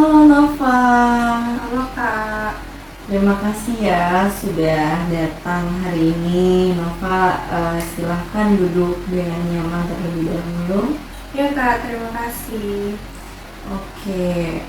Halo Nova, Halo Kak. terima kasih ya sudah datang hari ini. Nova, silahkan duduk dengan nyaman terlebih dahulu. Ya Kak, terima kasih. Oke,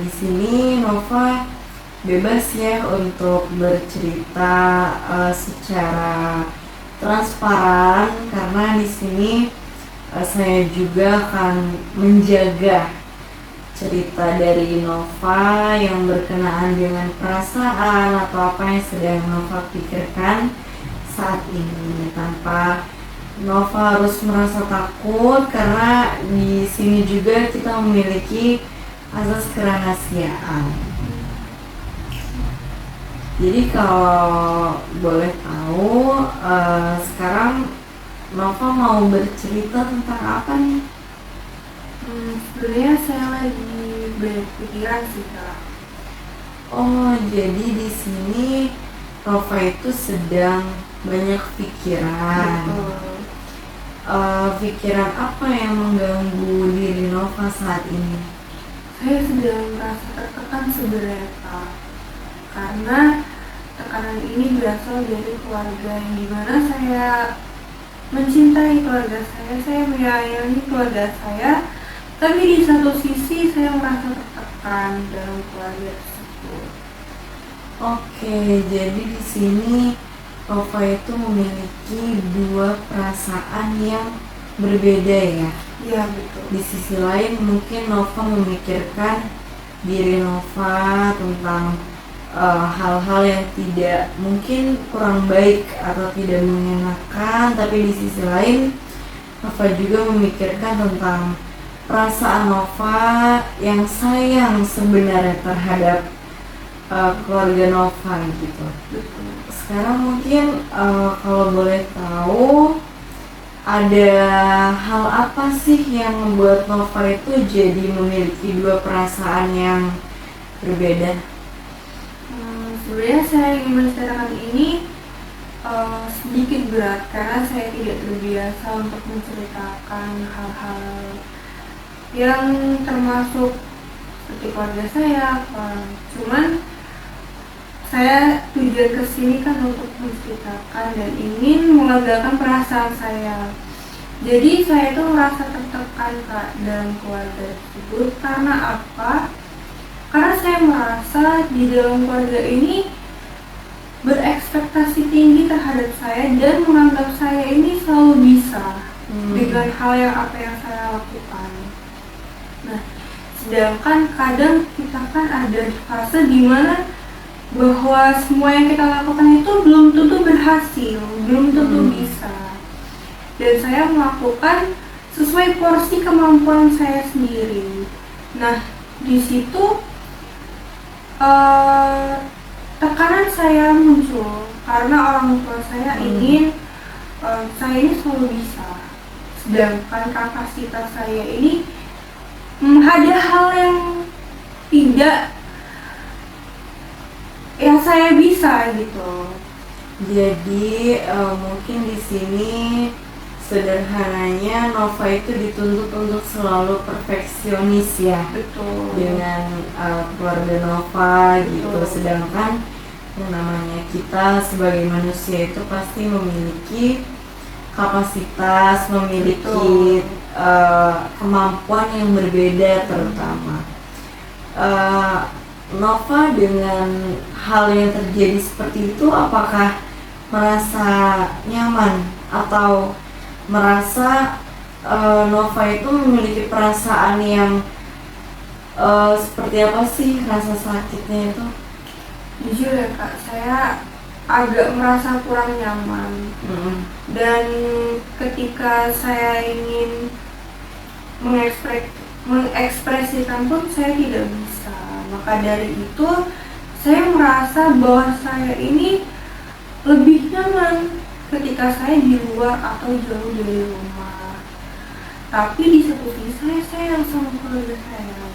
di sini Nova bebas ya untuk bercerita secara transparan karena di sini saya juga akan menjaga cerita dari Nova yang berkenaan dengan perasaan atau apa yang sedang Nova pikirkan saat ini tanpa Nova harus merasa takut karena di sini juga kita memiliki asas kerahasiaan. Jadi kalau boleh tahu sekarang Nova mau bercerita tentang apa nih? Sebenarnya saya lagi berpikiran sih Kak. Oh, jadi di sini Nova itu sedang banyak pikiran. Betul. Pikiran apa yang mengganggu diri Nova saat ini? Saya sedang merasa tertekan sebenarnya Kak. Karena tekanan ini berasal dari keluarga yang dimana saya mencintai keluarga saya menyayangi keluarga saya. Tapi di satu sisi saya merasa tertekan dalam keluarga tersebut. Oke, jadi di sini Nova itu memiliki dua perasaan yang berbeda ya. Iya betul. Di sisi lain mungkin Nova memikirkan diri Nova tentang hal-hal yang tidak mungkin kurang baik atau tidak mengenakan, tapi di sisi lain Nova juga memikirkan tentang perasaan Nova yang sayang sebenarnya terhadap keluarga Nova gitu. Betul. Sekarang mungkin kalau boleh tahu ada hal apa sih yang membuat Nova itu jadi memiliki dua perasaan yang berbeda? Sebenarnya saya ingin menceritakan ini sedikit berat karena saya tidak terbiasa untuk menceritakan hal-hal yang termasuk seperti keluarga saya. Cuman saya tujuan kesini kan untuk menceritakan dan ingin melegakan perasaan saya. Jadi saya itu merasa tertekan Kak dalam keluarga tersebut. Karena apa? Karena saya merasa di dalam keluarga ini berekspektasi tinggi terhadap saya dan menganggap saya ini selalu bisa dengan hal yang apa yang saya lakukan. Nah, sedangkan kadang kita kan ada di fase dimana bahwa semua yang kita lakukan itu belum tentu berhasil, belum tentu bisa. Dan saya melakukan sesuai porsi kemampuan saya sendiri. Nah, di situ tekanan saya muncul karena orang tua saya ingin saya ini selalu bisa, sedangkan kapasitas saya ini ada hal yang tidak yang saya bisa gitu. Jadi mungkin di sini sederhananya Nova itu dituntut untuk selalu perfeksionis ya. Betul. Dengan keluarga Nova gitu. Betul. Sedangkan yang namanya kita sebagai manusia itu pasti memiliki kapasitas, memiliki kemampuan yang berbeda terutama. Nova dengan hal yang terjadi seperti itu apakah merasa nyaman atau merasa Nova itu memiliki perasaan yang seperti apa sih rasa sakitnya itu? Jujur ya Kak, saya agak merasa kurang nyaman. Dan ketika saya ingin mengekspresikan pun saya tidak bisa. Maka dari itu saya merasa bahwa saya ini lebih nyaman ketika saya di luar atau jauh dari rumah. Tapi di satu sisi saya sayang sama keluarga saya.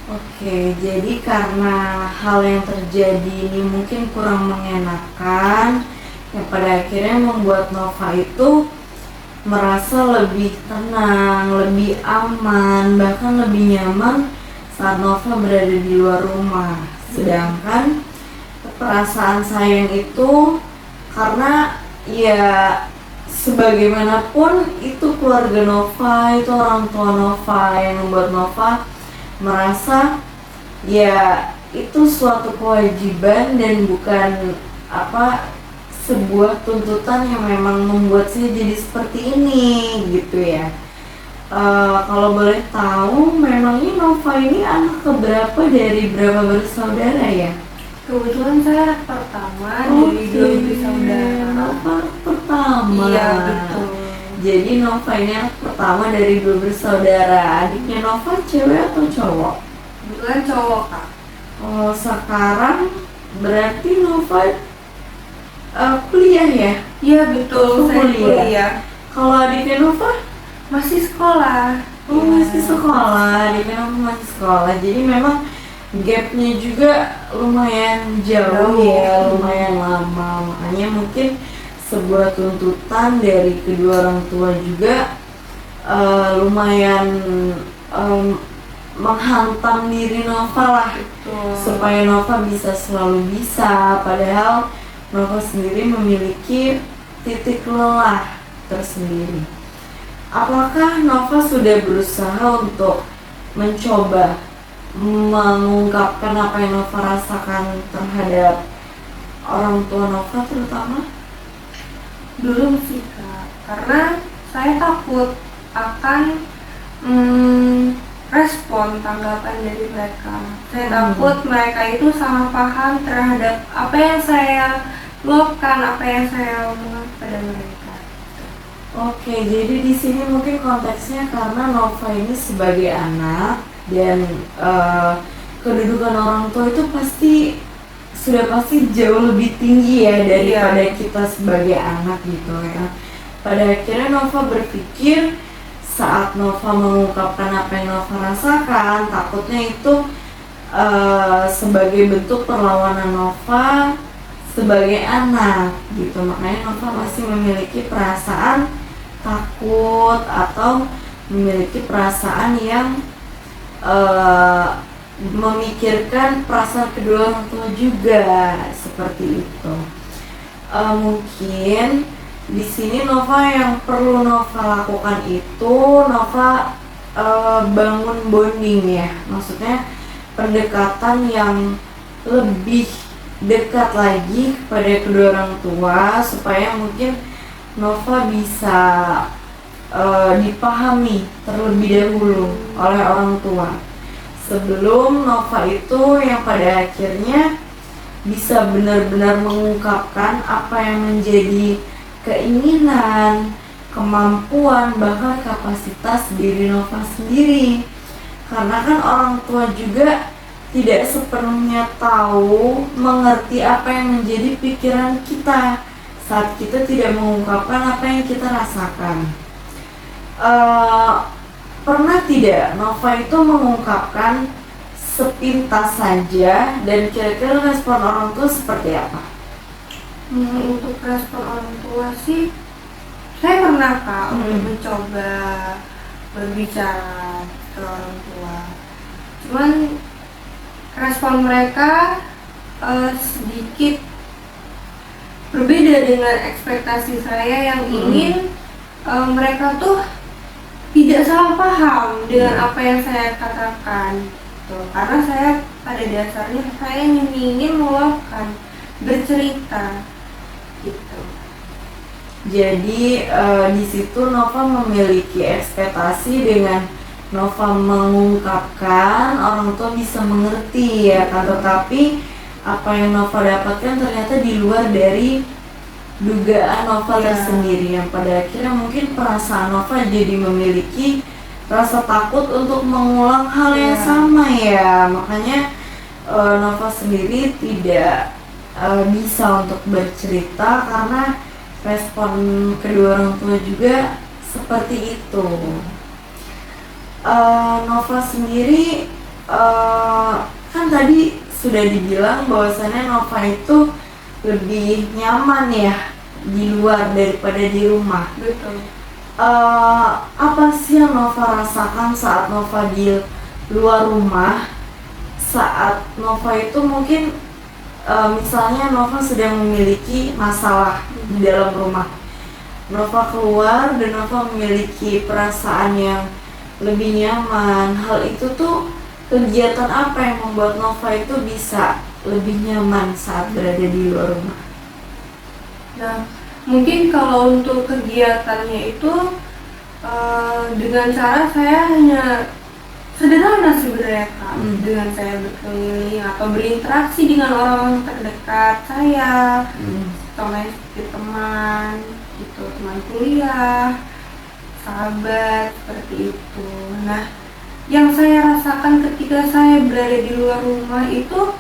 Oke, jadi karena hal yang terjadi ini mungkin kurang mengenakan, yang pada akhirnya membuat Nova itu merasa lebih tenang, lebih aman, bahkan lebih nyaman saat Nova berada di luar rumah. Sedangkan perasaan sayang itu karena ya sebagaimanapun itu keluarga Nova, itu orang tua Nova yang membuat Nova merasa ya itu suatu kewajiban dan bukan sebuah tuntutan yang memang membuat saya jadi seperti ini gitu ya. Kalau boleh tahu, memangnya Nova ini anak keberapa dari berapa bersaudara ya? Kebetulan saya anak pertama dari 2 bersaudara. Nova pertama. Iya, betul. Jadi Nova ini anak pertama dari 2 bersaudara. Adiknya Nova cewek atau cowok? Kebetulan cowok, Kak. Oh, sekarang berarti Nova kuliah ya? Iya, betul. Saya kuliah. Kalau adiknya Nova? Masih sekolah. Oh, Ya. masih sekolah. Adiknya Nova masih sekolah. Jadi memang gapnya juga lumayan jauh ya, lumayan lama. Makanya mungkin sebuah tuntutan dari kedua orang tua juga lumayan menghantam diri Nova lah. Betul. Supaya Nova bisa selalu bisa, padahal Nova sendiri memiliki titik lelah tersendiri. Apakah Nova sudah berusaha untuk mencoba mengungkapkan apa yang Nova rasakan terhadap orang tua Nova terutama? Belum sih, Kak. Karena saya takut akan respon tanggapan dari mereka. Saya takut mereka itu salah paham terhadap apa yang saya luapkan, apa yang saya omongkan pada mereka. Oke, jadi di sini mungkin konteksnya karena Nova ini sebagai anak dan kedudukan orang tua itu sudah pasti jauh lebih tinggi ya daripada kita sebagai anak gitu ya. Pada akhirnya Nova berpikir saat Nova mengungkapkan apa yang Nova rasakan, takutnya itu sebagai bentuk perlawanan Nova sebagai anak gitu. Makanya Nova masih memiliki perasaan takut atau memiliki perasaan yang memikirkan perasaan kedua orang tua juga seperti itu. Mungkin di sini Nova yang perlu Nova lakukan itu Nova bangun bonding ya, maksudnya pendekatan yang lebih dekat lagi kepada kedua orang tua supaya mungkin Nova bisa dipahami terlebih dahulu oleh orang tua sebelum Nova itu yang pada akhirnya bisa benar-benar mengungkapkan apa yang menjadi keinginan, kemampuan, bahkan kapasitas diri Nova sendiri. Karena kan orang tua juga tidak sepenuhnya tahu, mengerti apa yang menjadi pikiran kita saat kita tidak mengungkapkan apa yang kita rasakan. Pernah tidak Nova itu mengungkapkan sepintas saja dan kira-kira respon orang tua seperti apa? Untuk respon orang tua sih, saya pernah, Kak, untuk mencoba berbicara ke orang tua. Cuman respon mereka sedikit berbeda dengan ekspektasi saya yang ingin mereka tuh tidak salah paham dengan apa yang saya katakan. Karena saya pada dasarnya saya ingin meluapkan, bercerita gitu. Jadi di situ Nova memiliki ekspektasi dengan Nova mengungkapkan orang tua bisa mengerti ya kan, tetapi apa yang Nova dapatkan ternyata di luar dari dugaan Nova tersendiri yang pada akhirnya mungkin perasaan Nova jadi memiliki rasa takut untuk mengulang hal yang sama ya. Makanya Nova sendiri tidak bisa untuk bercerita karena respon kedua orang tua juga seperti itu. Nova sendiri kan tadi sudah dibilang bahwasannya Nova itu lebih nyaman ya di luar daripada di rumah. Betul. Apa sih yang Nova rasakan saat Nova di luar rumah saat Nova itu mungkin misalnya Nova sedang memiliki masalah di dalam rumah. Nova keluar dan Nova memiliki perasaan yang lebih nyaman. Hal itu tuh kegiatan apa yang membuat Nova itu bisa lebih nyaman saat berada di luar rumah? Nah, mungkin kalau untuk kegiatannya itu dengan cara saya hanya sederhana sebenarnya Kak, dengan saya berkeliling atau berinteraksi dengan orang terdekat saya, contohnya seperti teman, gitu, teman kuliah, sahabat, seperti itu. Nah, yang saya rasakan ketika saya berada di luar rumah itu,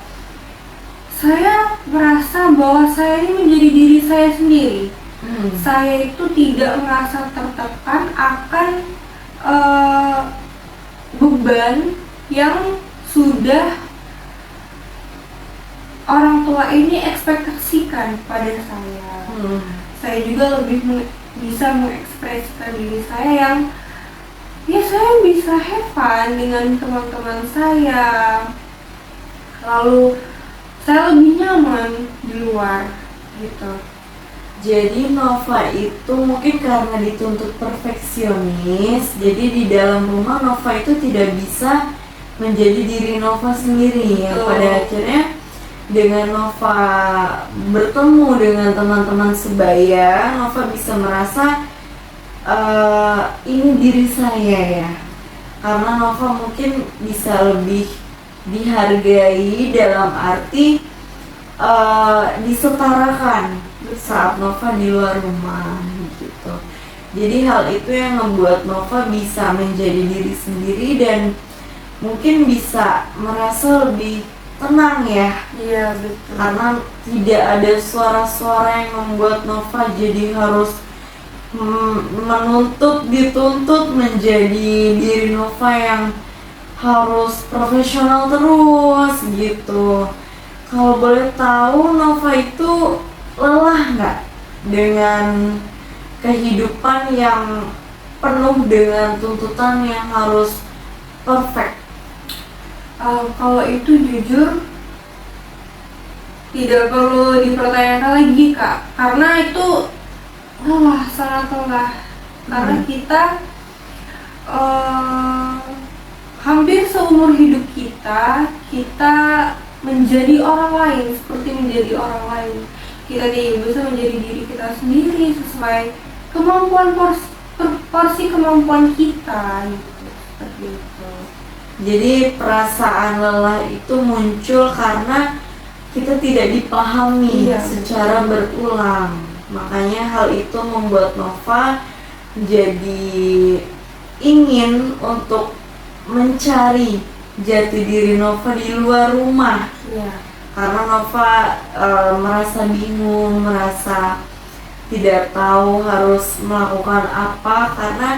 saya merasa bahwa saya ini menjadi diri saya sendiri. Saya itu tidak merasa tertekan akan beban yang sudah orang tua ini ekspektasikan pada saya. Saya juga lebih bisa mengekspresikan diri saya yang ya saya bisa have fun dengan teman-teman saya, lalu saya lebih nyaman di luar gitu. Jadi Nova itu mungkin karena dituntut perfeksionis, jadi di dalam rumah Nova itu tidak bisa menjadi diri Nova sendiri ya. Pada akhirnya dengan Nova bertemu dengan teman-teman sebaya, Nova bisa merasa ini diri saya ya. Karena Nova mungkin bisa lebih dihargai dalam arti disetarakan saat Nova di luar rumah gitu. Jadi hal itu yang membuat Nova bisa menjadi diri sendiri dan mungkin bisa merasa lebih tenang ya. Iya betul. Karena tidak ada suara-suara yang membuat Nova jadi harus dituntut menjadi diri Nova yang harus profesional terus gitu. Kalau boleh tahu, Nova itu lelah nggak dengan kehidupan yang penuh dengan tuntutan yang harus perfect? Kalau itu jujur tidak perlu dipertanyakan lagi Kak, karena itu lelah, sangat lelah. Karena kita hampir seumur hidup kita menjadi orang lain, seperti menjadi orang lain. Kita tidak bisa menjadi diri kita sendiri sesuai kemampuan porsi kemampuan kita gitu, seperti itu. Jadi perasaan lelah itu muncul karena kita tidak dipahami secara berulang. Makanya hal itu membuat Nova jadi ingin untuk mencari jati diri Nova di luar rumah. Karena Nova merasa bingung, merasa tidak tahu harus melakukan apa, karena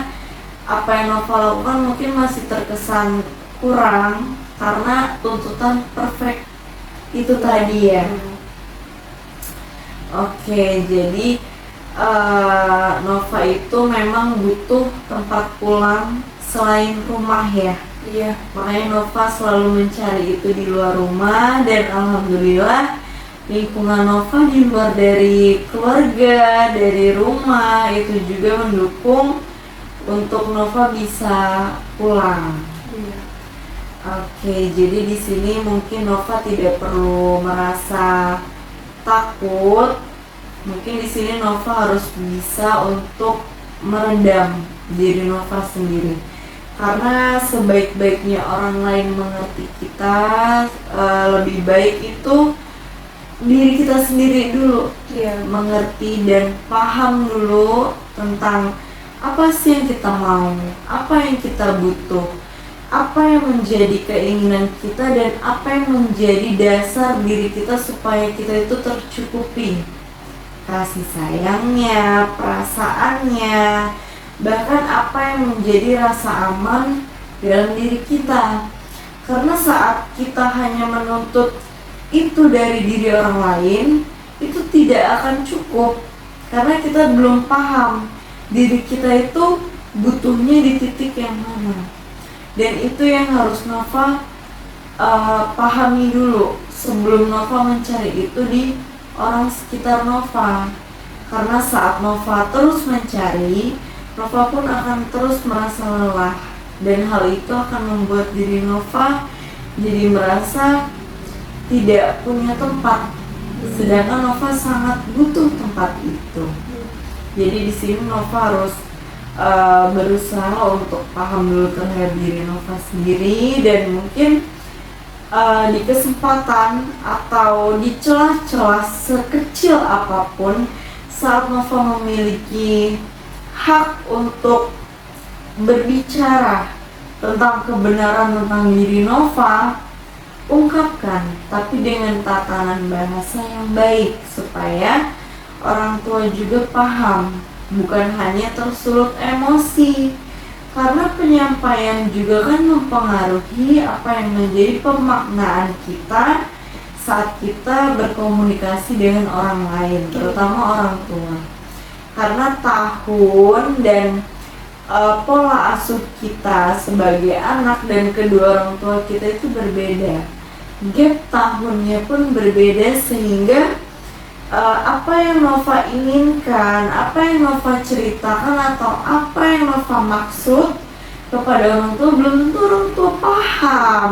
apa yang Nova lakukan mungkin masih terkesan kurang karena tuntutan perfect itu tadi ya. Oke, jadi Nova itu memang butuh tempat pulang selain rumah ya. Iya. Makanya Nova selalu mencari itu di luar rumah, dan alhamdulillah lingkungan Nova di luar dari keluarga, dari rumah itu juga mendukung untuk Nova bisa pulang. Iya. Oke, jadi di sini mungkin Nova tidak perlu merasa takut. Mungkin di sini Nova harus bisa untuk meredam diri Nova sendiri. Karena sebaik-baiknya orang lain mengerti kita, lebih baik itu diri kita sendiri dulu. Mengerti dan paham dulu tentang apa sih yang kita mau, apa yang kita butuh, apa yang menjadi keinginan kita, dan apa yang menjadi dasar diri kita supaya kita itu tercukupi kasih sayangnya, perasaannya, bahkan apa yang menjadi rasa aman dalam diri kita. Karena saat kita hanya menuntut itu dari diri orang lain, itu tidak akan cukup, karena kita belum paham diri kita itu butuhnya di titik yang mana. Dan itu yang harus Nova pahami dulu sebelum Nova mencari itu di orang sekitar Nova. Karena saat Nova terus mencari, Nova pun akan terus merasa lelah, dan hal itu akan membuat diri Nova jadi merasa tidak punya tempat, sedangkan Nova sangat butuh tempat itu. Jadi di sini Nova harus berusaha untuk paham dulu terhadap diri Nova sendiri, dan mungkin di kesempatan atau di celah-celah sekecil apapun, saat Nova memiliki hak untuk berbicara tentang kebenaran tentang diri Nova, ungkapkan, tapi dengan tatanan bahasa yang baik supaya orang tua juga paham, bukan hanya tersulut emosi. Karena penyampaian juga kan mempengaruhi apa yang menjadi pemaknaan kita saat kita berkomunikasi dengan orang lain, terutama orang tua. Karena tahun dan pola asuh kita sebagai anak dan kedua orang tua kita itu berbeda. Gap tahunnya pun berbeda, sehingga apa yang Nova inginkan, apa yang Nova ceritakan, atau apa yang Nova maksud kepada orang tua belum tentu orang tua paham.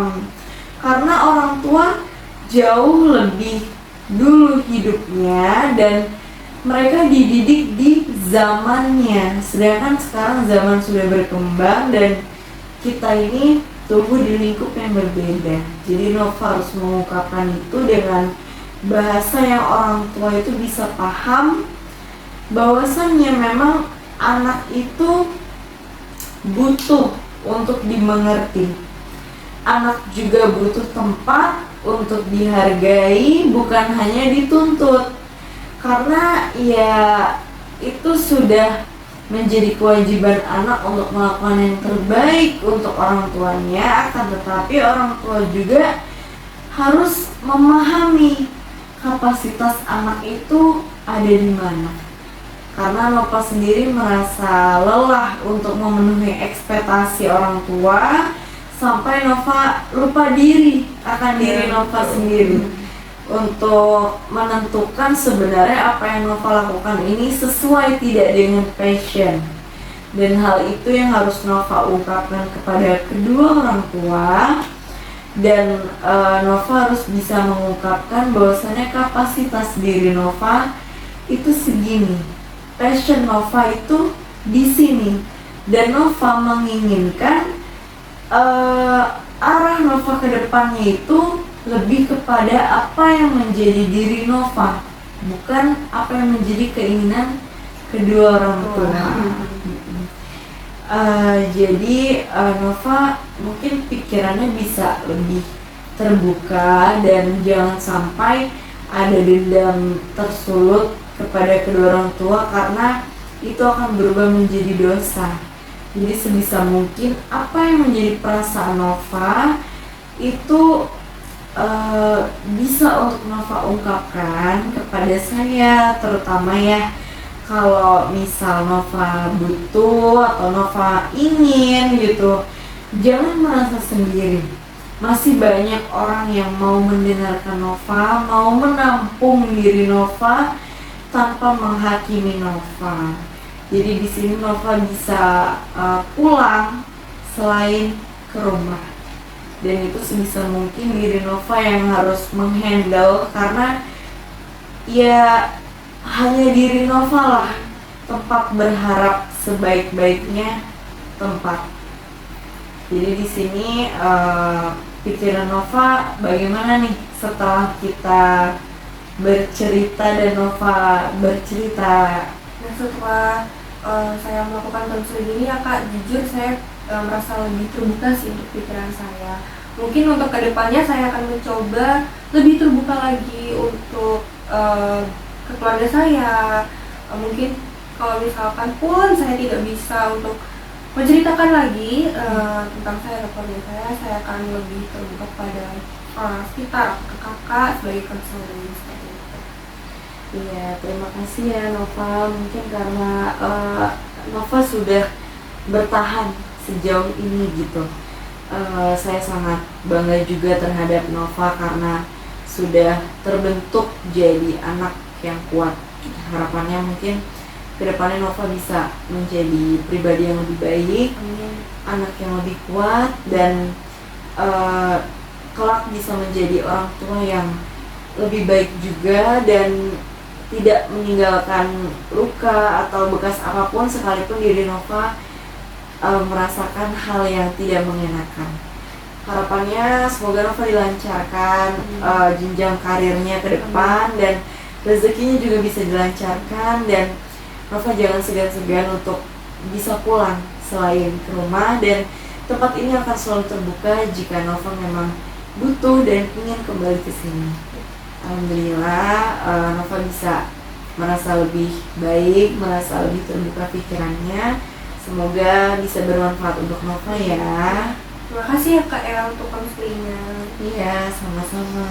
Karena orang tua jauh lebih dulu hidupnya dan mereka dididik di zamannya, sedangkan sekarang zaman sudah berkembang dan kita ini tumbuh di lingkup yang berbeda. Jadi Nova harus mengungkapkan itu dengan bahasa yang orang tua itu bisa paham, bahwasannya memang anak itu butuh untuk dimengerti. Anak juga butuh tempat untuk dihargai, bukan hanya dituntut. Karena ya itu sudah menjadi kewajiban anak untuk melakukan yang terbaik untuk orang tuanya, akan tetapi orang tua juga harus memahami kapasitas anak itu ada di mana. Karena Nova sendiri merasa lelah untuk memenuhi ekspektasi orang tua, sampai Nova lupa diri akan diri Nova sendiri untuk menentukan sebenarnya apa yang Nova lakukan ini sesuai tidak dengan passion. Dan hal itu yang harus Nova ungkapkan kepada kedua orang tua. Dan Nova harus bisa mengungkapkan bahwasannya kapasitas diri Nova itu segini, passion Nova itu di sini, dan Nova menginginkan arah Nova ke depannya itu lebih kepada apa yang menjadi diri Nova, bukan apa yang menjadi keinginan kedua orang tua. Jadi Nova mungkin pikirannya bisa lebih terbuka dan jangan sampai ada dendam tersulut kepada kedua orang tua, karena itu akan berubah menjadi dosa. Jadi sebisa mungkin apa yang menjadi perasaan Nova itu bisa untuk Nova ungkapkan kepada saya, terutama ya kalau misal Nova butuh atau Nova ingin gitu, jangan merasa sendiri. Masih banyak orang yang mau mendengarkan Nova, mau menampung diri Nova tanpa menghakimi Nova. Jadi di sini Nova bisa pulang selain ke rumah. Dan itu sebisa mungkin diri Nova yang harus menghandle, karena ya hanya diri Nova lah tempat berharap sebaik-baiknya tempat. Jadi di sini pikiran Nova bagaimana nih setelah kita bercerita dan Nova bercerita. Nah, setelah saya melakukan konseling ini ya Kak, jujur saya merasa lebih terbuka sih untuk pikiran saya. Mungkin untuk kedepannya saya akan mencoba lebih terbuka lagi untuk ke keluarga saya. Mungkin kalau misalkan pun saya tidak bisa untuk menceritakan lagi tentang saya ke keluarga saya akan lebih terbuka pada orang sekitar, ke kakak sebagai konseling seperti itu. Iya, terima kasih ya Nova. Mungkin karena Nova sudah bertahan sejauh ini gitu. Saya sangat bangga juga terhadap Nova karena sudah terbentuk jadi anak yang kuat. Harapannya mungkin kedepannya Nova bisa menjadi pribadi yang lebih baik, anak yang lebih kuat, dan kelak bisa menjadi orang tua yang lebih baik juga dan tidak meninggalkan luka atau bekas apapun sekalipun diri Nova merasakan hal yang tidak mengenakan. Harapannya semoga Nova dilancarkan jenjang karirnya ke depan dan rezekinya juga bisa dilancarkan, dan Nova jangan segan-segan untuk bisa pulang selain ke rumah, dan tempat ini akan selalu terbuka jika Nova memang butuh dan ingin kembali ke sini. Alhamdulillah Nova bisa merasa lebih baik, merasa lebih terbuka pikirannya. Semoga bisa bermanfaat untuk Nova ya. Terima kasih ya Kak ya untuk konselingnya. Iya, sama-sama.